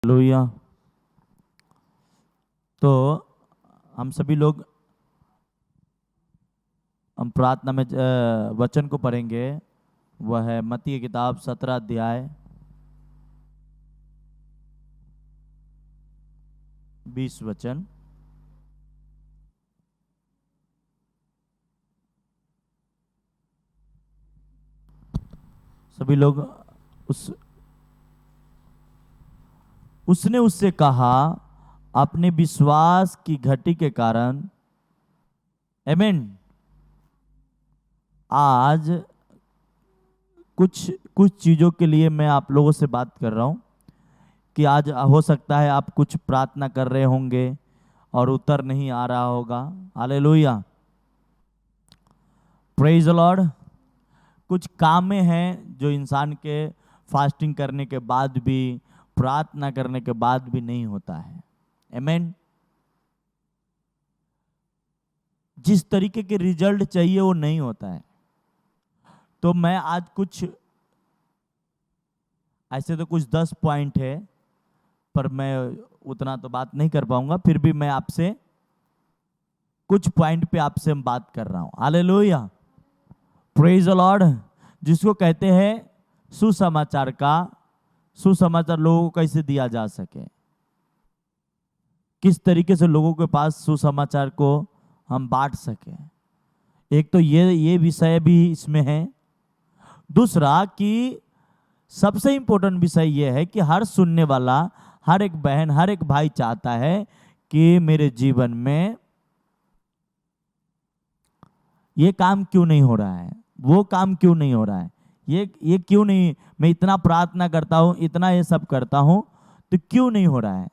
Hallelujah. तो हम सभी लोग हम प्रार्थना में वचन को पढ़ेंगे। वह है मत्ती की किताब 17 अध्याय 20 वचन। सभी लोग उसने उससे कहा, अपने विश्वास की घटी के कारण। आमीन। आज कुछ कुछ चीजों के लिए मैं आप लोगों से बात कर रहा हूं कि आज हो सकता है आप कुछ प्रार्थना कर रहे होंगे और उत्तर नहीं आ रहा होगा। Hallelujah, praise the Lord. कुछ कामें हैं जो इंसान के फास्टिंग करने के बाद भी, प्रार्थना करने के बाद भी नहीं होता है। आमीन। जिस तरीके के रिजल्ट चाहिए वो नहीं होता है। तो मैं आज कुछ ऐसे तो कुछ 10 पॉइंट है, पर मैं उतना तो बात नहीं कर पाऊंगा। फिर भी मैं आपसे कुछ पॉइंट पे आपसे हम बात कर रहा हूं। Hallelujah, praise the Lord. जिसको कहते हैं सुसमाचार का, सुसमाचार लोगों को कैसे दिया जा सके, किस तरीके से लोगों के पास सुसमाचार को हम बांट सके। एक तो ये विषय भी इसमें है। दूसरा कि सबसे इंपॉर्टेंट विषय यह है कि हर सुनने वाला, हर एक बहन, हर एक भाई चाहता है कि मेरे जीवन में ये काम क्यों नहीं हो रहा है, वो काम क्यों नहीं हो रहा है, ये क्यों नहीं, मैं इतना प्रार्थना करता हूं, इतना ये सब करता हूं, तो क्यों नहीं हो रहा है।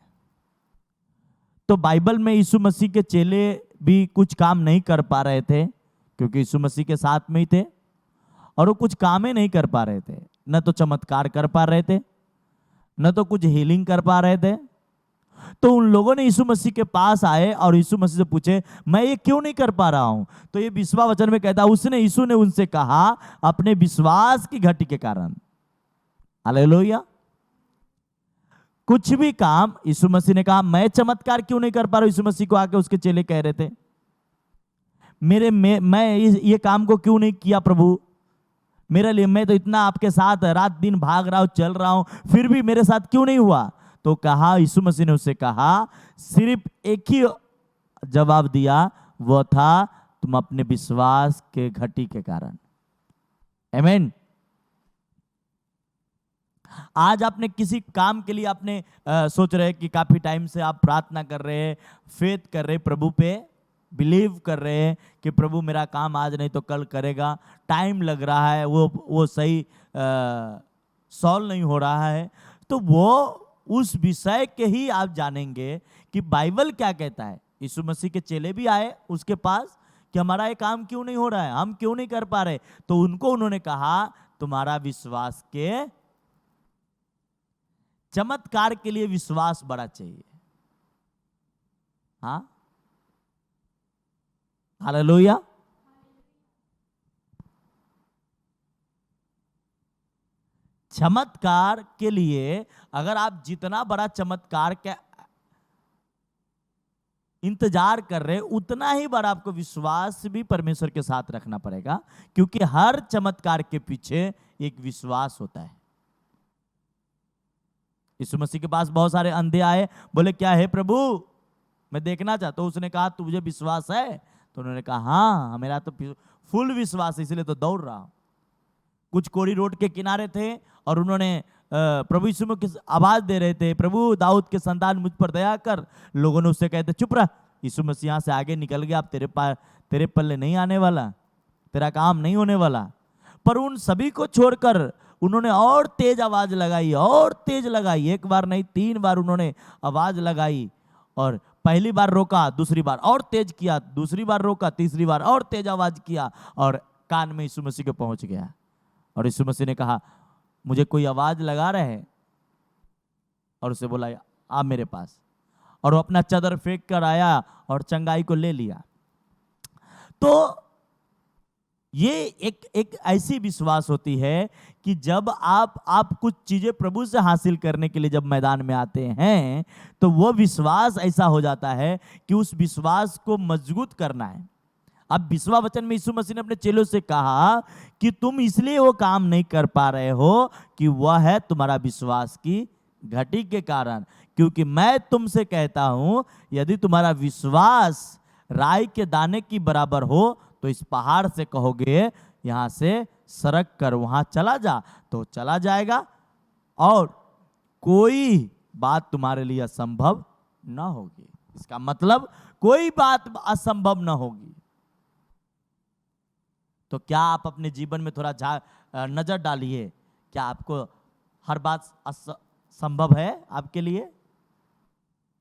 तो बाइबल में यीशु मसीह के चेले भी कुछ काम नहीं कर पा रहे थे, क्योंकि यीशु मसीह के साथ में ही थे, और वो कुछ काम ही नहीं कर पा रहे थे। न तो चमत्कार कर पा रहे थे, न तो कुछ हीलिंग कर पा रहे थे। तो उन लोगों ने यीशु मसीह के पास आए और यीशु मसीह से पूछे, मैं ये क्यों नहीं कर पा रहा हूं। तो ये 20वां वचन में कहता, यीशु ने उनसे कहा, अपने विश्वास की घटी के कारण। हालेलुया। कुछ भी काम यीशु मसीह ने कहा, मैं चमत्कार क्यों नहीं कर पा रहा हूं, यीशु मसीह को आके उसके चेले कह रहे थे, मैं ये काम को क्यों नहीं किया प्रभु, मेरे लिए, मैं तो इतना आपके साथ रात दिन भाग रहा हूं, चल रहा हूं, फिर भी मेरे साथ क्यों नहीं हुआ। तो कहा, यीशु मसीह ने उससे कहा, सिर्फ एक ही जवाब दिया, वो था, तुम अपने विश्वास के घटी के कारण। आमीन। आज आपने किसी काम के लिए आपने सोच रहे कि काफी टाइम से आप प्रार्थना कर रहे हैं, फेथ कर रहे, प्रभु पे बिलीव कर रहे हैं कि प्रभु मेरा काम आज नहीं तो कल करेगा, टाइम लग रहा है, वो सही सॉल्व नहीं हो रहा है। तो वो उस विषय के ही आप जानेंगे कि बाइबल क्या कहता है। यीशु मसीह के चेले भी आए उसके पास कि हमारा ये काम क्यों नहीं हो रहा है, हम क्यों नहीं कर पा रहे। तो उन्होंने कहा, तुम्हारा विश्वास के, चमत्कार के लिए विश्वास बड़ा चाहिए। हाँ, हालेलुया। चमत्कार के लिए अगर आप जितना बड़ा चमत्कार का इंतजार कर रहे, उतना ही बड़ा आपको विश्वास भी परमेश्वर के साथ रखना पड़ेगा, क्योंकि हर चमत्कार के पीछे एक विश्वास होता है। यीशु मसीह के पास बहुत सारे अंधे आए, बोले, क्या है प्रभु, मैं देखना चाहता हूं। उसने कहा, तुझे विश्वास है। तो उन्होंने कहा, हाँ, मेरा तो फुल विश्वास है, इसलिए तो दौड़ रहा हूं। कुछ कोड़ी रोड के किनारे थे और उन्होंने प्रभु यीशु में आवाज दे रहे थे, प्रभु दाऊद के संतान मुझ पर दया कर। लोगों ने उससे कहते, चुप रह, यीशु मसीह यहां से आगे निकल गया, अब तेरे पल्ले नहीं आने वाला, तेरा काम नहीं होने वाला। पर उन सभी को छोड़कर उन्होंने और तेज आवाज लगाई, और तेज लगाई, एक बार नहीं 3 बार उन्होंने आवाज लगाई। और पहली बार रोका, दूसरी बार और तेज किया, दूसरी बार रोका, तीसरी बार और तेज आवाज किया, और कान में यीशु मसीह के पहुंच गया। और यीशु मसीह ने कहा, मुझे कोई आवाज लगा रहे हैं। और उसे बोला, आ मेरे पास। और वो अपना चादर फेंक कर आया और चंगाई को ले लिया। तो ये एक ऐसी विश्वास होती है कि जब आप कुछ चीजें प्रभु से हासिल करने के लिए जब मैदान में आते हैं, तो वो विश्वास ऐसा हो जाता है कि उस विश्वास को मजबूत करना है। अब विश्वा वचन में यीशु मसीह ने अपने चेलों से कहा कि तुम इसलिए वो काम नहीं कर पा रहे हो कि वह है तुम्हारा विश्वास की घटी के कारण, क्योंकि मैं तुमसे कहता हूं यदि तुम्हारा विश्वास राई के दाने की बराबर हो तो इस पहाड़ से कहोगे यहां से सरक कर वहां चला जा, तो चला जाएगा, और कोई बात तुम्हारे लिए असंभव ना होगी। इसका मतलब कोई बात असंभव ना होगी। तो क्या आप अपने जीवन में थोड़ा नजर डालिए, क्या आपको हर बात संभव है आपके लिए?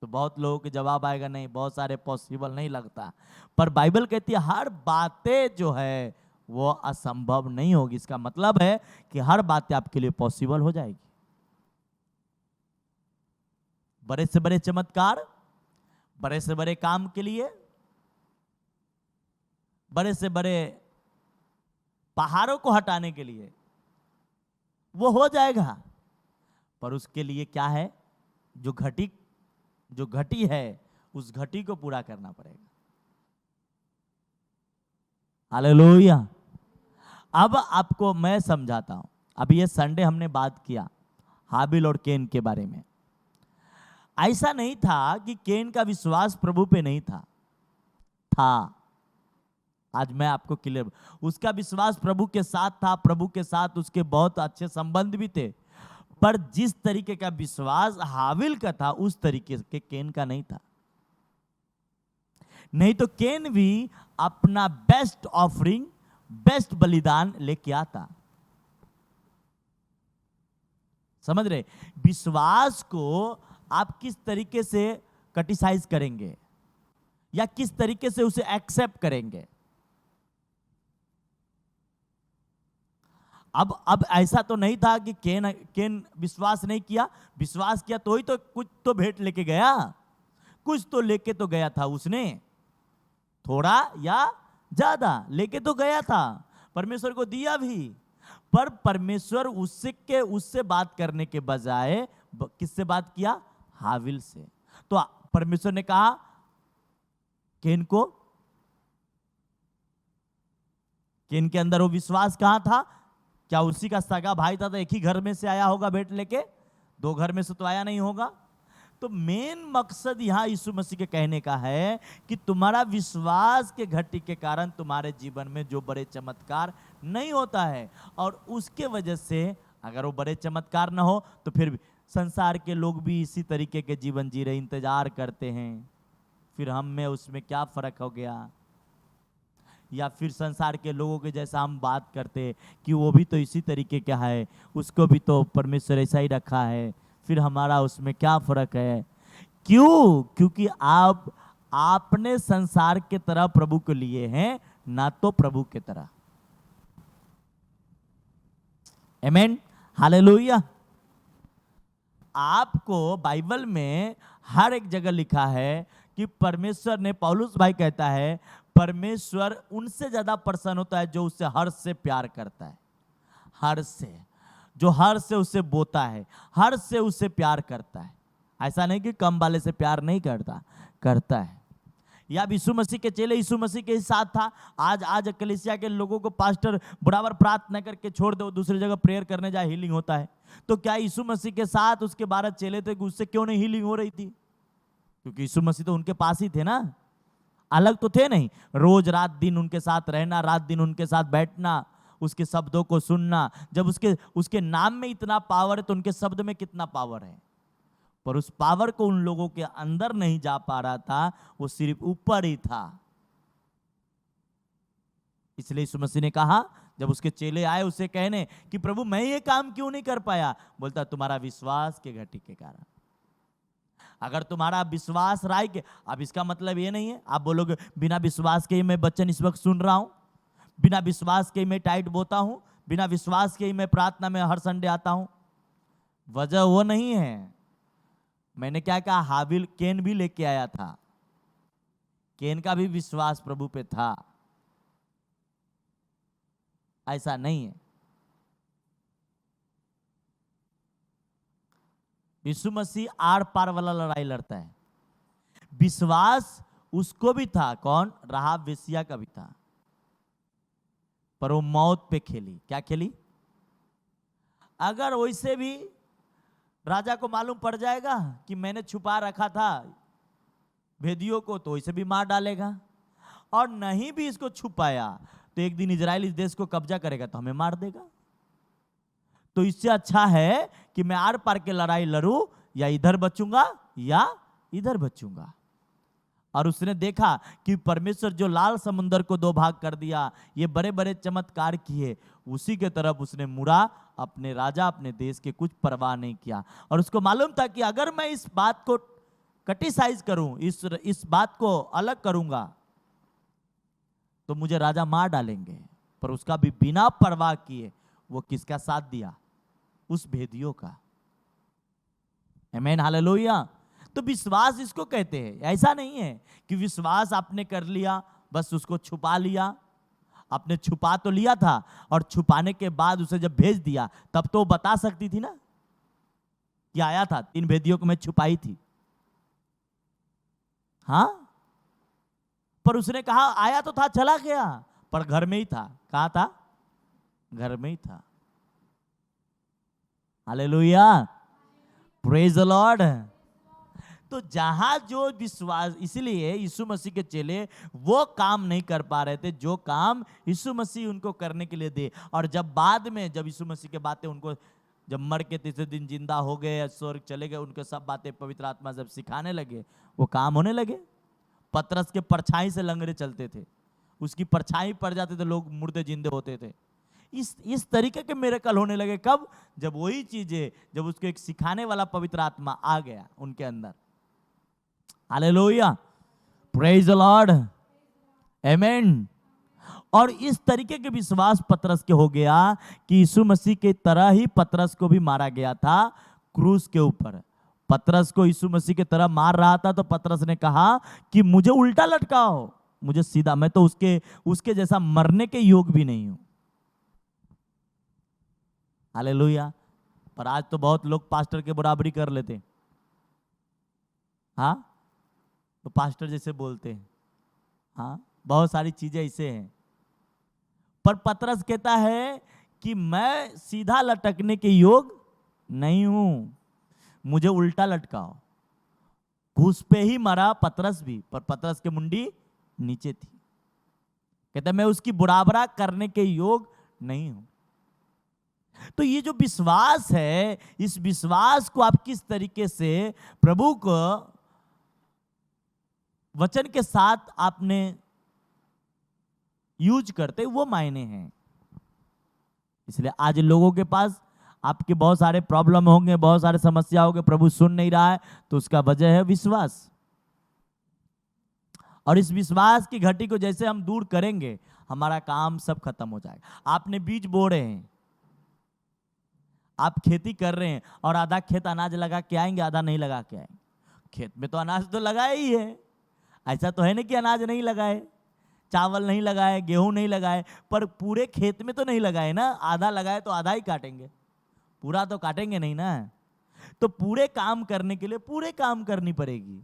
तो बहुत लोगों के जवाब आएगा नहीं, बहुत सारे पॉसिबल नहीं लगता। पर बाइबल कहती है हर बातें जो है वो असंभव नहीं होगी। इसका मतलब है कि हर बातें आपके लिए पॉसिबल हो जाएगी। बड़े से बड़े चमत्कार, बड़े से बड़े काम के लिए, बड़े से बड़े पहाड़ों को हटाने के लिए वो हो जाएगा। पर उसके लिए क्या है? जो घटी है उस घटी को पूरा करना पड़ेगा। हालेलुया। अब आपको मैं समझाता हूं। अब ये संडे हमने बात किया हाबिल और केन के बारे में। ऐसा नहीं था कि केन का विश्वास प्रभु पे नहीं था। आज मैं आपको क्लियर, उसका विश्वास प्रभु के साथ था, प्रभु के साथ उसके बहुत अच्छे संबंध भी थे, पर जिस तरीके का विश्वास हाबिल का था उस तरीके के केन का नहीं था। नहीं तो केन भी अपना बेस्ट ऑफरिंग, बेस्ट बलिदान लेके आता। समझ रहे? विश्वास को आप किस तरीके से क्रिटिसाइज करेंगे या किस तरीके से उसे एक्सेप्ट करेंगे। अब ऐसा तो नहीं था कि केन विश्वास नहीं किया, विश्वास किया तो ही तो कुछ तो भेंट लेके गया, कुछ तो लेके तो गया था उसने, थोड़ा या ज्यादा लेके तो गया था, परमेश्वर को दिया भी। पर परमेश्वर उससे बात करने के बजाय किससे बात किया? हाबिल से। तो परमेश्वर ने कहा केन को, केन के अंदर वो विश्वास कहां था? क्या उसी का सगा भाई था तो एक ही घर में से आया होगा भेंट लेके? दो घर में से तो आया नहीं होगा। तो मेन मकसद यहां यीशु मसीह के कहने का है कि तुम्हारा विश्वास के घटी के कारण तुम्हारे जीवन में जो बड़े चमत्कार नहीं होता है, और उसके वजह से अगर वो बड़े चमत्कार ना हो तो फिर संसार के लोग भी इसी तरीके के जीवन जी रहे, इंतजार करते हैं, फिर हम में उसमें क्या फर्क हो गया? या फिर संसार के लोगों के जैसा हम बात करते कि वो भी तो इसी तरीके का है, उसको भी तो परमेश्वर ऐसा ही रखा है, फिर हमारा उसमें क्या फर्क है? क्यों? क्योंकि आपने संसार के तरह प्रभु को लिए हैं, ना तो प्रभु के तरह। आमीन, हालेलुया। आपको बाइबल में हर एक जगह लिखा है कि परमेश्वर ने, पौलुस भाई कहता है, परमेश्वर उनसे ज्यादा प्रसन्न होता है जो उससे हर्ष से प्यार करता है। हर्ष से, जो हर्ष से उससे बोता है, हर्ष से उससे प्यार करता है। ऐसा नहीं कि कम वाले से प्यार नहीं करता है। या यीशु मसीह के चेले यीशु मसीह के ही साथ था। आज कलीसिया के लोगों को पास्टर बराबर प्रार्थना करके छोड़ दो, दूसरी जगह प्रेयर करने जाए, हीलिंग होता है। तो क्या यीशु मसीह के साथ उसके 12 चेले थे, उससे क्यों नहीं हीलिंग हो रही थी? क्योंकि यीशु मसीह तो उनके पास ही थे ना, अलग तो थे नहीं। रोज रात दिन उनके साथ रहना, रात दिन उनके साथ बैठना, उसके शब्दों को सुनना। जब उसके नाम में इतना पावर है तो उनके शब्द में कितना पावर है। पर उस पावर को उन लोगों के अंदर नहीं जा पा रहा था, वो सिर्फ ऊपर ही था। इसलिए यीशु मसीह ने कहा, जब उसके चेले आए उसे कहने कि प्रभु मैं ये काम क्यों नहीं कर पाया, बोलता तुम्हारा विश्वास के घटी के कारण। अगर तुम्हारा विश्वास राय के, अब इसका मतलब ये नहीं है आप बोलोगे बिना विश्वास के ही मैं वचन इस वक्त सुन रहा हूं, बिना विश्वास के ही मैं टाइट बोता हूं, बिना विश्वास के ही मैं प्रार्थना में हर संडे आता हूं। वजह वो नहीं है। मैंने क्या कहा? हाबिल केन भी लेके आया था, केन का भी विश्वास प्रभु पे था। ऐसा नहीं है। यीशु मसीह आर पार वाला लड़ाई लड़ता है। विश्वास उसको भी था, कौन? राहाब वेश्या का भी था, पर वो मौत पे खेली। क्या खेली? अगर वैसे भी राजा को मालूम पड़ जाएगा कि मैंने छुपा रखा था भेदियों को, तो इसे भी मार डालेगा। और नहीं भी इसको छुपाया तो एक दिन इजराइल इस देश को कब्जा करेगा तो हमें मार देगा। तो इससे अच्छा है कि मैं आर पार के लड़ाई लड़ूं, या इधर बचूंगा या इधर बचूंगा। और उसने देखा कि परमेश्वर जो लाल समुंदर को दो भाग कर दिया, ये बड़े बड़े चमत्कार किए, उसी के तरफ उसने मुड़ा। अपने राजा, अपने देश के कुछ परवाह नहीं किया। और उसको मालूम था कि अगर मैं इस बात को क्रिटिसाइज करूं, इस बात को अलग करूंगा, तो मुझे राजा मार डालेंगे। पर उसका भी बिना परवाह किए वो किसका साथ दिया? उस भेदियों का। आमीन, हालेलुया। तो विश्वास इसको कहते हैं। ऐसा नहीं है कि विश्वास आपने कर लिया, बस उसको छुपा लिया। आपने छुपा तो लिया था, और छुपाने के बाद उसे जब भेज दिया, तब तो वो बता सकती थी ना कि आया था, 3 भेदियों को मैं छुपाई थी। हाँ, पर उसने कहा आया तो था, चला गया, पर घर में ही था। कहा था? घर में ही था। Hallelujah, praise the Lord. तो जहां जो विश्वास, इसलिए यीशु मसीह के चेले वो काम नहीं कर पा रहे थे जो काम यीशु मसीह उनको करने के लिए दे। और जब बाद में, जब यीशु मसीह के बातें उनको, जब मर के तीसरे दिन जिंदा हो गए, स्वर्ग चले गए, उनके सब बातें पवित्र आत्मा जब सिखाने लगे, वो काम होने लगे। पतरस के परछाई से लंगड़े चलते थे, उसकी परछाई पड़ जाते थे, लोग मुर्दे जिंदे होते थे। इस तरीके के मिरेकल होने लगे। कब? जब वही चीजें, जब उसको एक सिखाने वाला पवित्र आत्मा आ गया उनके अंदर। हालेलुया, प्रेज द लॉर्ड, आमीन। और इस तरीके के विश्वास पतरस के हो गया कि यीशु मसीह के तरह ही पतरस को भी मारा गया था क्रूस के ऊपर। पतरस को यीशु मसीह की तरह मार रहा था, तो पतरस ने कहा कि मुझे उल्टा लटकाओ, मुझे सीधा, मैं तो उसके जैसा मरने के योग भी नहीं हूं। हालेलुया। पर आज तो बहुत लोग पास्टर के बराबरी कर लेते, हाँ, तो पास्टर जैसे बोलते हैं, हाँ, बहुत सारी चीजें ऐसे हैं। पर पतरस कहता है कि मैं सीधा लटकने के योग नहीं हूं, मुझे उल्टा लटकाओ। घूस पे ही मरा पतरस भी, पर पतरस की मुंडी नीचे थी। कहता मैं उसकी बुराबरा करने के योग नहीं हूं। तो ये जो विश्वास है, इस विश्वास को आप किस तरीके से प्रभु को वचन के साथ आपने यूज करते, वो मायने हैं। इसलिए आज लोगों के पास आपके बहुत सारे प्रॉब्लम होंगे, बहुत सारे समस्या होंगे, प्रभु सुन नहीं रहा है, तो उसका वजह है विश्वास। और इस विश्वास की घटी को जैसे हम दूर करेंगे, हमारा काम सब खत्म हो जाएगा। आपने बीज बो रहे हैं, आप खेती कर रहे हैं, और आधा खेत अनाज लगा के आएंगे, आधा नहीं लगा के आएंगे। खेत में तो अनाज तो लगाए ही है, ऐसा तो है नहीं कि अनाज नहीं लगाए, चावल नहीं लगाए, गेहूं नहीं लगाए, पर पूरे खेत में तो नहीं लगाए ना। आधा लगाए तो आधा ही काटेंगे, पूरा तो काटेंगे नहीं ना। तो पूरे काम करने के लिए पूरे काम करनी पड़ेगी।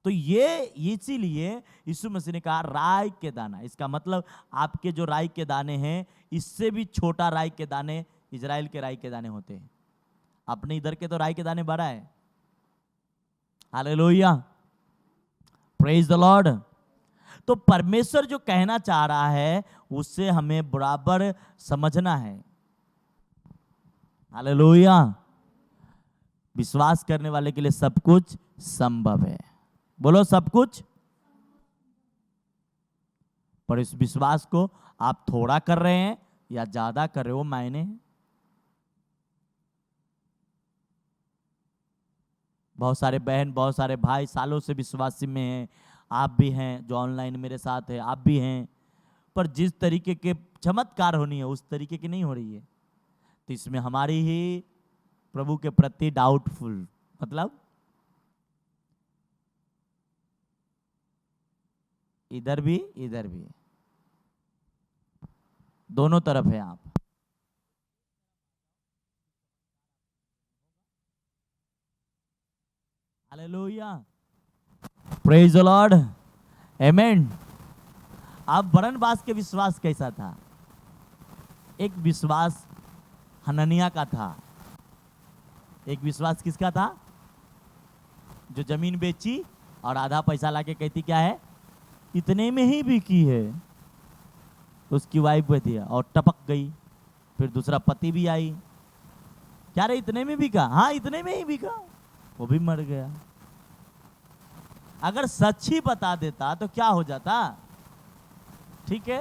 तो ये इसीलिए यीशु मसीह ने कहा राई के दाना, इसका मतलब आपके जो राई के दाने हैं, इससे भी छोटा राई के दाने इजराइल के राई के दाने होते हैं। अपने इधर के तो राई के दाने बड़ा है। Hallelujah, praise the Lord. तो परमेश्वर जो कहना चाह रहा है उससे हमें बराबर समझना है। हालेलुया। विश्वास करने वाले के लिए सब कुछ संभव है। बोलो सब कुछ। पर इस विश्वास को आप थोड़ा कर रहे हैं या ज्यादा कर रहे हो, मायने है। बहुत सारे बहन, बहुत सारे भाई सालों से विश्वासी में हैं, आप भी हैं, जो ऑनलाइन मेरे साथ है आप भी हैं, पर जिस तरीके के चमत्कार होनी है उस तरीके की नहीं हो रही है। तो इसमें हमारी ही प्रभु के प्रति डाउटफुल, मतलब इधर भी इधर भी। दोनों तरफ है आप। हालेलुया, प्रेज द लॉर्ड, आमेन। अब बरनबास के विश्वास कैसा था? एक विश्वास हननिया का था। एक विश्वास किसका था? जो जमीन बेची और आधा पैसा लाके कहती क्या है, इतने में ही बिकी है। तो उसकी वाइफ भी थी और टपक गई। फिर दूसरा पति भी आई, क्या रे इतने में बिका? हाँ इतने में ही बिका। वो भी मर गया। अगर सच ही बता देता तो क्या हो जाता? ठीक है,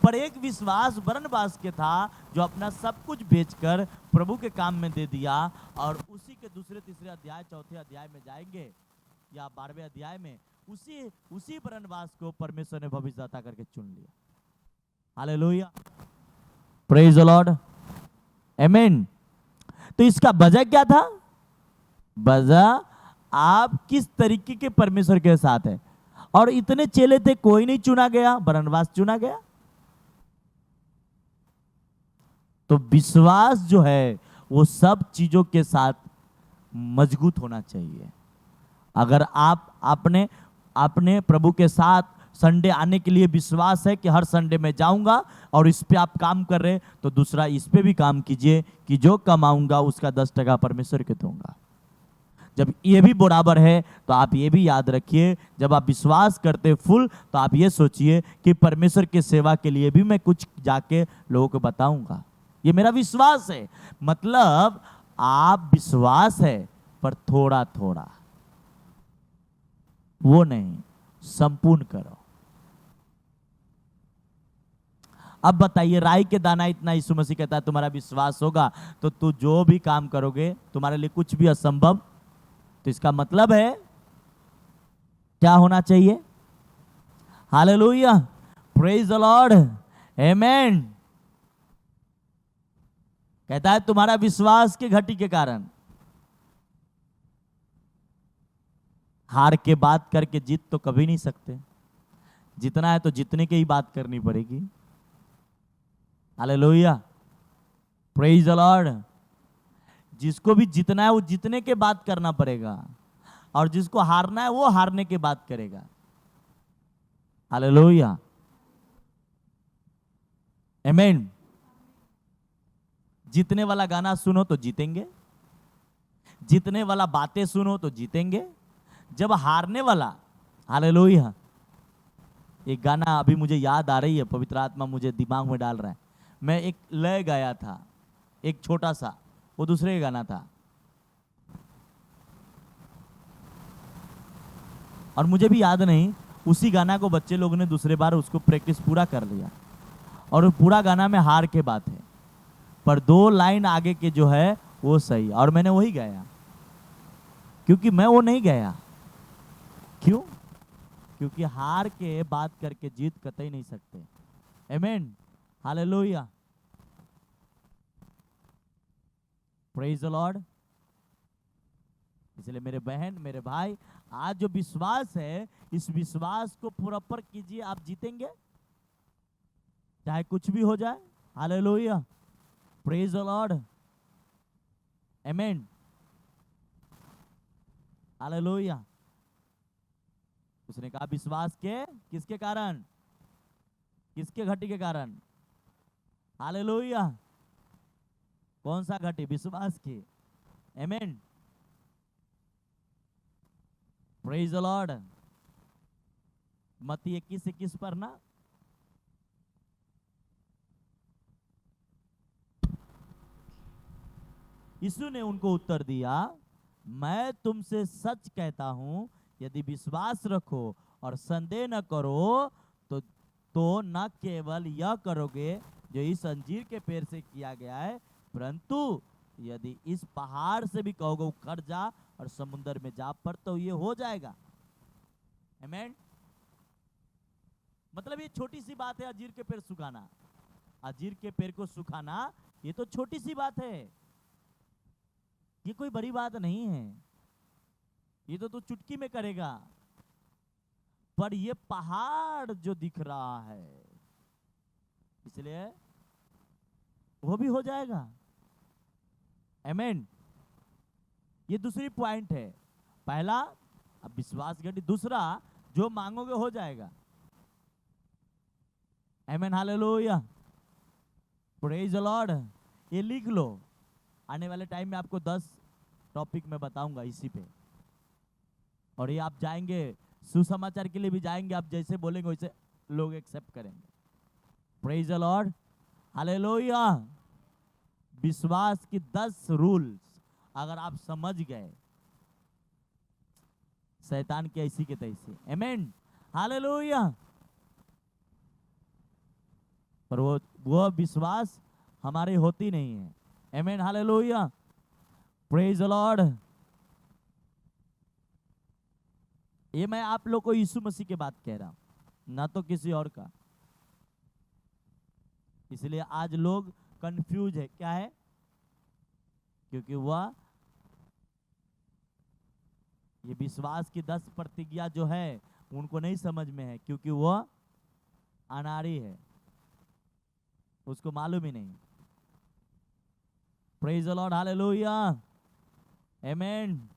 पर एक विश्वास बरनबास के था जो अपना सब कुछ बेचकर प्रभु के काम में दे दिया। और उसी के दूसरे तीसरे अध्याय चौथे अध्याय में जाएंगे या 12वें अध्याय में, उसी बरनबास को परमेश्वर ने भविष्यद्वक्ता करके चुन लिया। हालेलुया, प्रेज द लॉर्ड, आमेन। तो इसका वजह क्या था? वजह आप किस तरीके के परमेश्वर के साथ है। और इतने चेले थे, कोई नहीं चुना गया, बरनबास चुना गया। तो विश्वास जो है वो सब चीजों के साथ मजबूत होना चाहिए। अगर आप अपने प्रभु के साथ संडे आने के लिए विश्वास है कि हर संडे में जाऊंगा और इस पे आप काम कर रहे, तो दूसरा इस पे भी काम कीजिए कि जो कमाऊंगा उसका 10% परमेश्वर के दूंगा। जब ये भी बराबर है तो आप ये भी याद रखिए, जब आप विश्वास करते फुल, तो आप ये सोचिए कि परमेश्वर की सेवा के लिए भी मैं कुछ जाके लोगों को बताऊंगा। ये मेरा विश्वास है। मतलब आप विश्वास है पर थोड़ा थोड़ा, वो नहीं, संपूर्ण करो। अब बताइए, राई के दाना इतना यीशु मसीह कहता है तुम्हारा विश्वास होगा तो तू जो भी काम करोगे तुम्हारे लिए कुछ भी असंभव। तो इसका मतलब है क्या होना चाहिए? हालेलुया, प्रेज द लॉर्ड, आमेन। कहता है तुम्हारा विश्वास के घटी के कारण। हार के बात करके जीत तो कभी नहीं सकते। जितना है तो जितने की ही बात करनी पड़ेगी। Hallelujah, praise the Lord. जिसको भी जितना है वो जितने के बात करना पड़ेगा, और जिसको हारना है वो हारने के बात करेगा। हालेलुया, आमेन। जीतने वाला गाना सुनो तो जीतेंगे, जीतने वाला बातें सुनो तो जीतेंगे। जब हारने वाला, हालेलुया, एक गाना अभी मुझे याद आ रही है, पवित्र आत्मा मुझे दिमाग में डाल रहा है। मैं एक लय गाया था, एक छोटा सा, वो दूसरे का गाना था, और मुझे भी याद नहीं। उसी गाना को बच्चे लोग ने दूसरे बार उसको प्रैक्टिस पूरा कर लिया, और वो पूरा गाना में हार के बात है, पर 2 लाइन आगे के जो है वो सही, और मैंने वही गाया। क्योंकि मैं वो नहीं गया, क्यों? क्योंकि हार के बात करके जीत कतई नहीं सकते। आमेन, हालेलुया, प्रेज द लॉर्ड। इसलिए मेरे बहन, मेरे भाई, आज जो विश्वास है, इस विश्वास को प्रॉपर कीजिए, आप जीतेंगे चाहे कुछ भी हो जाए। Hallelujah, praise the Lord, amen, hallelujah. उसने कहा विश्वास के किसके कारण? किसके घटी के कारण? हालेलुया, कौन सा घटी? विश्वास की, आमेन, प्रेज द लॉर्ड। मत्ती 21:21 पर ना, यीशु ने उनको उत्तर दिया, मैं तुमसे सच कहता हूं, यदि विश्वास रखो और संदेह न करो तो न केवल यह करोगे जो इस अंजीर के पेड़ से किया गया है, परंतु यदि इस पहाड़ से भी कहोगे उखड़ जा और समुद्र में जा पड़, तो ये हो जाएगा। आमेन। मतलब ये छोटी सी बात है, अंजीर के पेड़ सुखाना। अंजीर के पेड़ को सुखाना ये तो छोटी सी बात है, ये कोई बड़ी बात नहीं है, ये तो तू चुटकी में करेगा। पर ये पहाड़ जो दिख रहा है, इसलिए वो भी हो जाएगा। आमीन। ये दूसरी पॉइंट है। पहला अब विश्वास घटी, दूसरा जो मांगोगे हो जाएगा। आमीन, हालेलुया, प्रेज द लॉर्ड। ये लिख लो, आने वाले टाइम में आपको 10 टॉपिक में बताऊंगा इसी पे। और ये आप जाएंगे सुसमाचार के लिए भी जाएंगे, आप जैसे बोलेंगे वैसे लोग एक्सेप्ट करेंगे। Praise the Lord, hallelujah. विश्वास की 10 रूल्स अगर आप समझ गए, शैतान की ऐसी के तैसी। आमीन, हालेलुया। पर वो विश्वास हमारी होती नहीं है। आमीन, हालेलुया, प्रेज द लॉर्ड। ये मैं आप लोग को यीशु मसीह की बात कह रहा हूं, ना तो किसी और का। इसलिए आज लोग कंफ्यूज है। क्या है? क्योंकि वह ये विश्वास की 10 प्रतिज्ञा जो है उनको नहीं समझ में है, क्योंकि वह अनाड़ी है, उसको मालूम ही नहीं। प्रेज द लॉर्ड, हालेलुया, आमीन।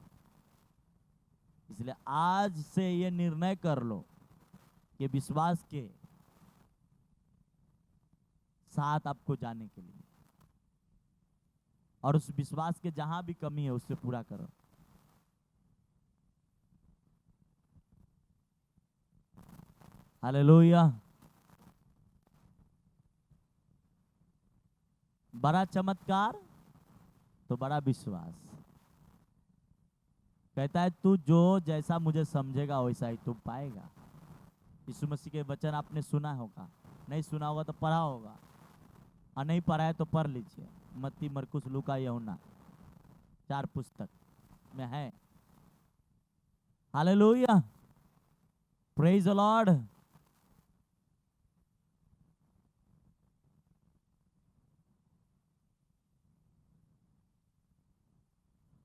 इसलिए आज से ये निर्णय कर लो कि विश्वास के साथ आपको जाने के लिए, और उस विश्वास के जहां भी कमी है उससे पूरा करो। हालेलुया। बड़ा चमत्कार तो बड़ा विश्वास। कहता है तू जो जैसा मुझे समझेगा वैसा ही तू पाएगा। यीशु मसीह के वचन आपने सुना होगा, नहीं सुना होगा तो पढ़ा होगा, और नहीं पढ़ा है तो पढ़ लीजिए। मत्ती, मरकुस, लूका, यूहन्ना 4 पुस्तक में है। Hallelujah, praise the Lord.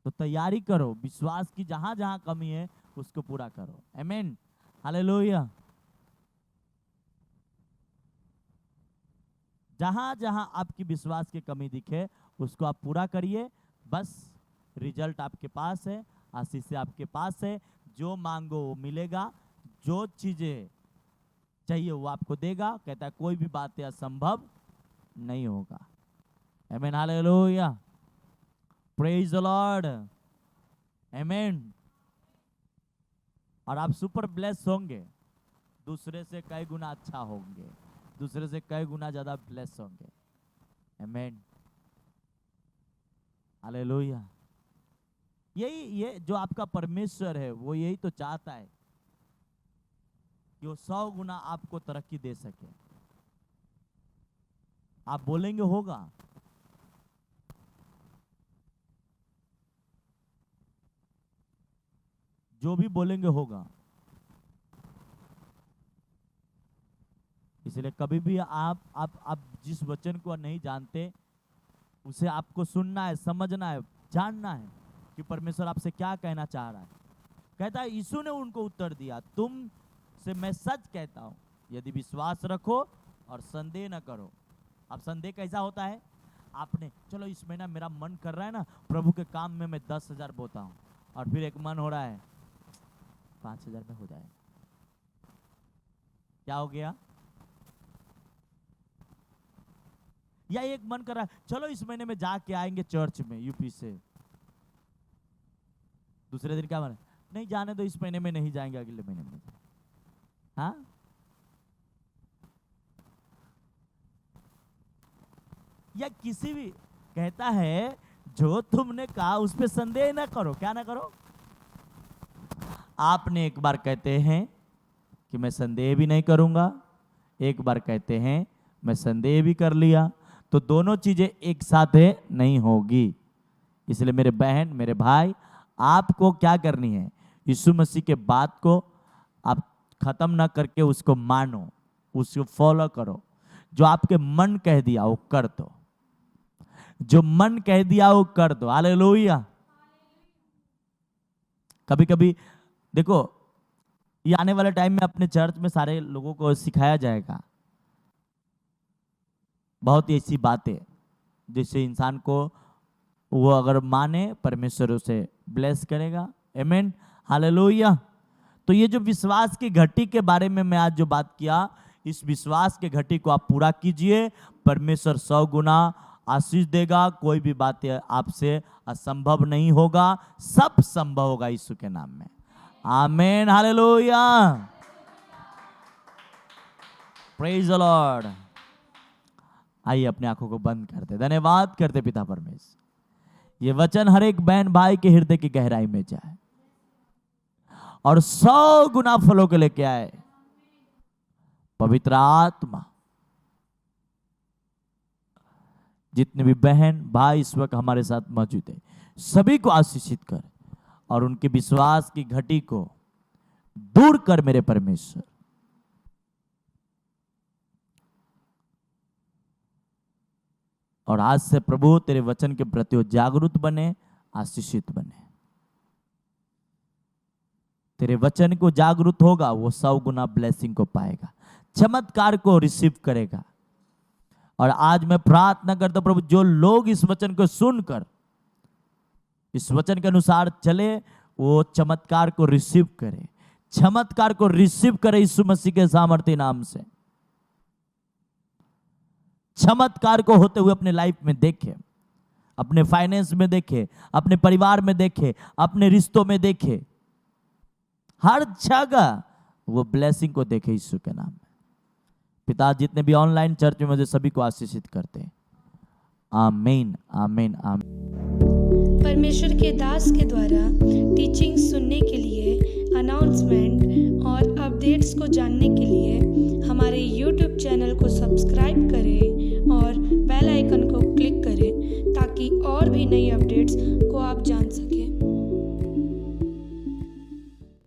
तो तैयारी करो, विश्वास की जहां जहां कमी है उसको पूरा करो। आमीन, हालेलुया। जहां जहां आपकी विश्वास की कमी दिखे उसको आप पूरा करिए। बस रिजल्ट आपके पास है, आशीष आपके पास है। जो मांगो वो मिलेगा, जो चीजें चाहिए वो आपको देगा। कहता है कोई भी बात असंभव नहीं होगा। आमीन, हालेलुया, प्रेज द लॉर्ड, आमीन। और आप सुपर ब्लेस होंगे, दूसरे से कई गुना अच्छा होंगे, दूसरे से कई गुना ज्यादा ब्लेस होंगे। आमीन, हालेलुया। ये जो आपका परमेश्वर है वो यही तो चाहता है कि वो 100 गुना आपको तरक्की दे सके। आप बोलेंगे होगा, जो भी बोलेंगे होगा। इसलिए कभी भी आप जिस वचन को नहीं जानते उसे आपको सुनना है, समझना है, जानना है कि परमेश्वर आपसे क्या कहना चाह रहा है। कहता है यीशु ने उनको उत्तर दिया, तुम से मैं सच कहता हूं, यदि विश्वास रखो और संदेह न करो। अब संदेह कैसा होता है? आपने चलो इस महीना मेरा मन कर रहा है ना प्रभु के काम में मैं 10,000 बोता हूं, और फिर एक मन हो रहा है 5,000 में हो जाए। क्या हो गया? या एक मन कर रहा है चलो इस महीने में जाके आएंगे चर्च में यूपी से, दूसरे दिन क्या मन, नहीं जाने दो, इस महीने में नहीं जाएंगे, अगले महीने में। हाँ, या किसी भी कहता है जो तुमने कहा उस पर संदेह ना करो। क्या ना करो? आपने एक बार कहते हैं कि मैं संदेह भी नहीं करूंगा, एक बार कहते हैं मैं संदेह भी कर लिया, तो दोनों चीजें एक साथ नहीं होगी। इसलिए मेरे बहन, मेरे भाई, आपको क्या करनी है? यीशु मसीह के बात को आप खत्म ना करके उसको मानो, उसको फॉलो करो। जो आपके मन कह दिया वो कर दो, जो मन कह दिया वो कर दो। हालेलुया। कभी कभी देखो, ये आने वाले टाइम में अपने चर्च में सारे लोगों को सिखाया जाएगा बहुत ही ऐसी बातें जिससे इंसान को वो अगर माने परमेश्वर उसे ब्लेस करेगा। आमीन, हालेलुया। तो ये जो विश्वास की घटी के बारे में मैं आज जो बात किया, इस विश्वास के घटी को आप पूरा कीजिए, परमेश्वर 100 गुना आशीष देगा। कोई भी बात आपसे असंभव नहीं होगा, सब संभव होगा यीशु के नाम में। आमीन, हालेलुया, प्रेज द लॉर्ड। आइए अपनी आंखों को बंद करते, धन्यवाद करते पिता परमेश्वर, ये वचन हर एक बहन भाई के हृदय की गहराई में जाए और 100 गुना फलों के लेके आए। पवित्र आत्मा जितने भी बहन भाई इस वक्त हमारे साथ मौजूद है, सभी को आशीषित कर और उनके विश्वास की घटी को दूर कर मेरे परमेश्वर। और आज से प्रभु तेरे वचन के प्रति वो जागरूक बने, आशीषित बने। तेरे वचन को जागरूक होगा, वो 100 गुना ब्लेसिंग को पाएगा, चमत्कार को रिसीव करेगा। और आज मैं प्रार्थना करता हूं प्रभु, जो लोग इस वचन को सुनकर इस वचन के अनुसार चले, वो चमत्कार को रिसीव करे, चमत्कार को रिसीव करे यीशु मसीह के सामर्थ्य नाम से। चमत्कार को होते हुए अपने लाइफ में देखे, अपने फाइनेंस में देखे, अपने परिवार में देखे, अपने रिश्तों में देखे, हर जगह वो ब्लेसिंग को देखे यीशु के नाम में। पिता, जितने भी ऑनलाइन चर्च में मुझे सभी को आशीषित करते हैं। आमीन, आमीन, आमीन। परमेश्वर के दास के द्वारा टीचिंग सुनने के लिए, अनाउंसमेंट और अपडेट्स को जानने के लिए हमारे YouTube चैनल को सब्सक्राइब करें